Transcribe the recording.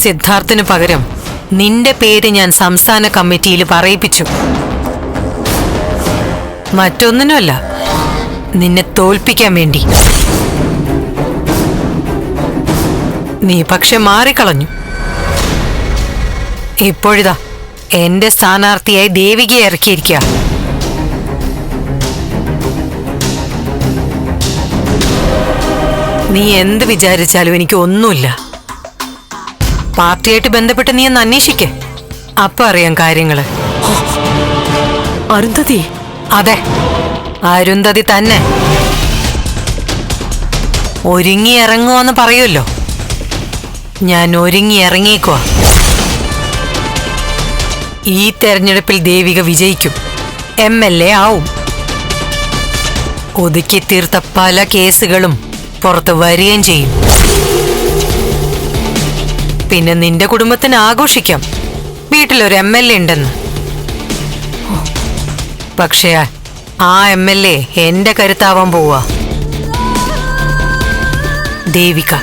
സിദ്ധാർത്ഥിന് പകരം നിന്റെ പേര് ഞാൻ സംസ്ഥാന കമ്മിറ്റിയിൽ പറയിപ്പിച്ചു. മറ്റൊന്നിനുമല്ല, നിന്നെ തോൽപ്പിക്കാൻ വേണ്ടി. നീ പക്ഷെ മാറിക്കളഞ്ഞു. ഇപ്പോഴിതാ എന്റെ സ്ഥാനാർത്ഥിയായി ദേവികയെ ഇറക്കിയിരിക്കുക. നീ എന്ത് വിചാരിച്ചാലും എനിക്ക് ഒന്നുമില്ല. പാർട്ടിയായിട്ട് ബന്ധപ്പെട്ട് നീ ഒന്ന് അന്വേഷിക്കേ, അപ്പൊ അറിയാം കാര്യങ്ങള്. അരുന്ധതി? അതെ, അരുന്ധതി തന്നെ. ഒരുങ്ങി ഇറങ്ങുവെന്ന് പറയുമല്ലോ, ഞാൻ ഒരുങ്ങി ഇറങ്ങിയേക്കുവാ. ഈ തെരഞ്ഞെടുപ്പിൽ ദേവിക വിജയിക്കും, MLA ആവും. ഒതുക്കി തീർത്ത പല കേസുകളും പുറത്ത് വരികയും ചെയ്യും. പിന്നെ നിന്റെ കുടുംബത്തിന് ആഘോഷിക്കാം വീട്ടിലൊരു MLA ഉണ്ടെന്ന്. പക്ഷേ ആ MLA എന്റെ കരുത്താവാൻ പോവാ, ദേവിക.